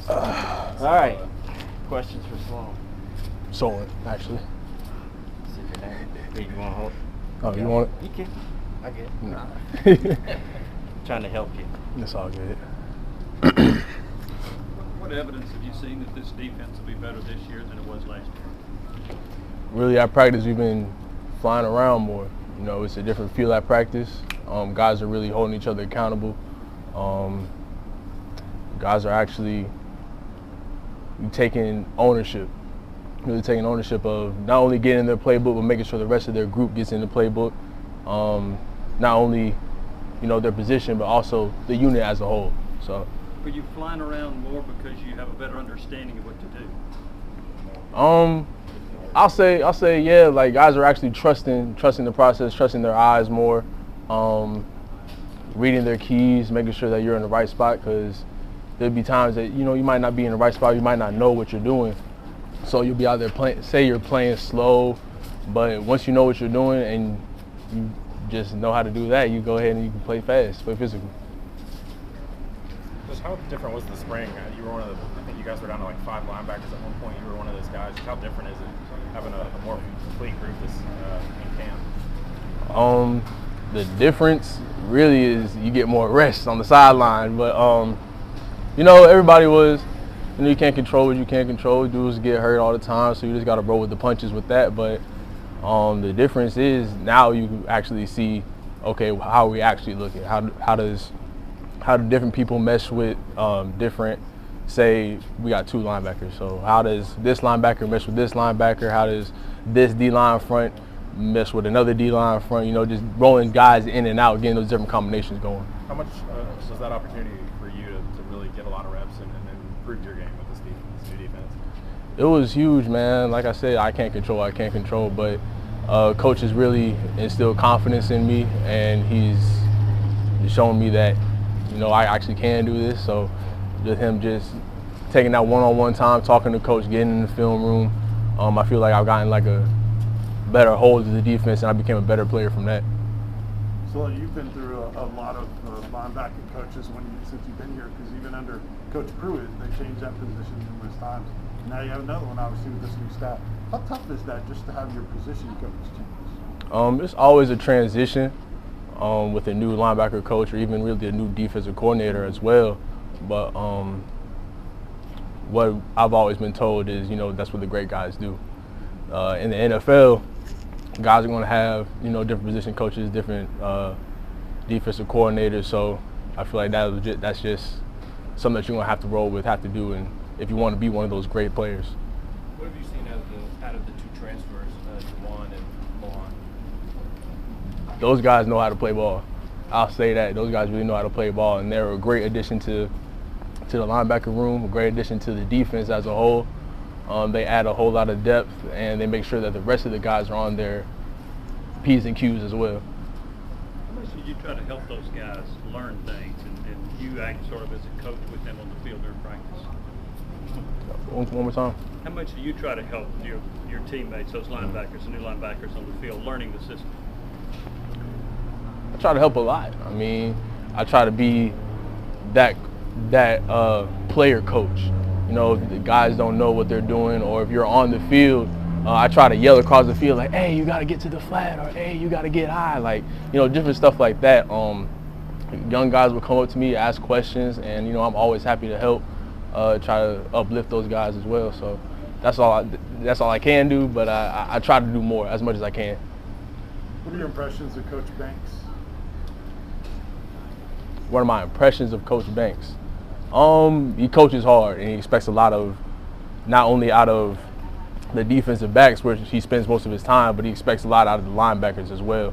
All right. Questions for Solon? Solon, actually. Hey, you want to hold? Oh, you want it? You can. I get it. No. Trying to help you. It's all good. What evidence have you seen that this defense will be better this year than it was last year? Really, at practice, we've been flying around more. You know, it's a different feel at practice. Guys are really holding each other accountable. Guys are actually taking ownership, really taking ownership of not only getting in their playbook, but making sure the rest of their group gets in the playbook. Not only, you know, their position, but also the unit as a whole. So. Are you flying around more because you have a better understanding of what to do? I'll say yeah, like guys are actually trusting the process, trusting their eyes more, reading their keys, making sure that you're in the right spot, because there'll be times that, you know, you might not be in the right spot, you might not know what you're doing. So you'll be out there playing, say you're playing slow, but once you know what you're doing and you just know how to do that, you go ahead and you can play fast, play physical. Just how different was the spring? You were one of the, I think you guys were down to like 5 linebackers at one point. You were one of those guys. Just how different is it having a more complete group this in camp? The difference really is you get more rest on the sideline, but you know, everybody was, you know, you can't control what you can't control. Dudes get hurt all the time, so you just got to roll with the punches with that. But the difference is now you actually see, okay, how are we actually looking? How do different people mesh with different, say we got 2 linebackers, so how does this linebacker mesh with this linebacker? How does this D-line front mesh with another D-line front? You know, just rolling guys in and out, getting those different combinations going. How much was that opportunity for you to really get a lot of reps and improve your game with this new defense? It was huge, man. Like I said, I can't control, but coach has really instilled confidence in me, and he's shown me that, you know, I actually can do this. So just him just taking that one-on-one time, talking to coach, getting in the film room, I feel like I've gotten like a better hold of the defense, and I became a better player from that. So you've been through a lot of linebacking coaches since you've been here, because even under Coach Pruitt, they changed that position numerous times. Now you have another one, obviously, with this new staff. How tough is that just to have your position coach change? It's always a transition with a new linebacker coach, or even really a new defensive coordinator as well. But what I've always been told is, you know, that's what the great guys do. In the NFL, guys are going to have, you know, different position coaches, different defensive coordinators. So I feel like that's just something that you're going to have to roll with, have to do, and if you want to be one of those great players. What have you seen out of the 2 transfers, Juwan and Mohan? Those guys know how to play ball. I'll say that. Those guys really know how to play ball, and they're a great addition to the linebacker room, a great addition to the defense as a whole. They add a whole lot of depth, and they make sure that the rest of the guys are on their P's and Q's as well. How much did you try to help those guys learn things, and you act sort of as a coach with them on the field during practice? One more time. How much do you try to help your teammates, those linebackers, the new linebackers on the field, learning the system? I try to help a lot. I mean, I try to be that player coach. You know, if the guys don't know what they're doing, or if you're on the field, I try to yell across the field like, hey, you got to get to the flat, or hey, you got to get high, like, you know, different stuff like that. Young guys will come up to me, ask questions, and, you know, I'm always happy to help, try to uplift those guys as well. So that's all I can do, but I try to do more as much as I can. What are your impressions of Coach Banks? What are my impressions of Coach Banks? He coaches hard, and he expects a lot of, not only out of the defensive backs where he spends most of his time, but he expects a lot out of the linebackers as well.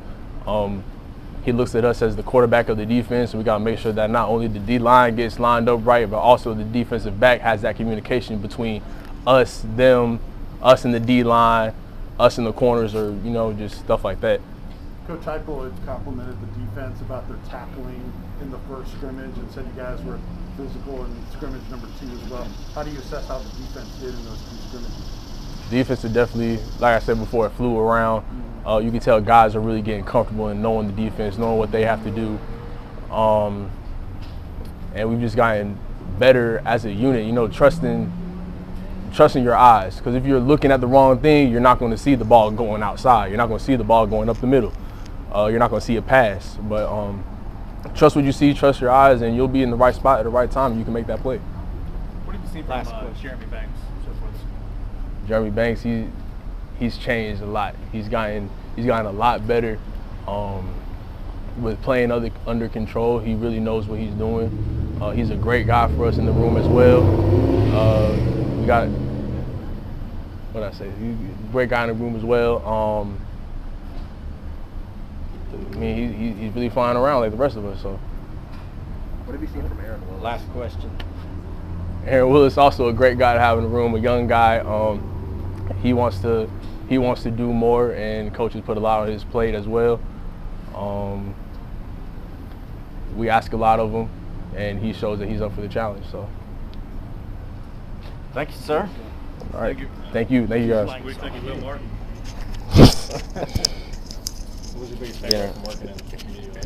He looks at us as the quarterback of the defense, and we got to make sure that not only the D-line gets lined up right, but also the defensive back has that communication between us, them, us in the D-line, us in the corners, or, you know, just stuff like that. Coach Heupel had complimented the defense about their tackling in the first scrimmage and said you guys were physical in scrimmage number 2 as well. How do you assess how the defense did in those 2 scrimmages? Defense is definitely, like I said before, it flew around. You can tell guys are really getting comfortable in knowing the defense, knowing what they have to do. And we've just gotten better as a unit. You know, trusting your eyes. Because if you're looking at the wrong thing, you're not going to see the ball going outside. You're not going to see the ball going up the middle. You're not going to see a pass. But trust what you see, trust your eyes, and you'll be in the right spot at the right time. And you can make that play. What have you seen Last from question. Jeremy Banks so far this season? Jeremy Banks, he's changed a lot. He's gotten a lot better with playing under control. He really knows what he's doing. He's a great guy for us in the room as well. We got, what did I say? He's a great guy in the room as well. I mean, he's really flying around like the rest of us. So. What have you seen from Aaron Willis? Last question. Aaron Willis, also a great guy to have in the room, a young guy. He wants to do more, and coaches put a lot on his plate as well. We ask a lot of him, and he shows that he's up for the challenge. So, Thank you, sir. all right, thank you guys. We thank you, Will Martin. What was your biggest takeaway from working in the community?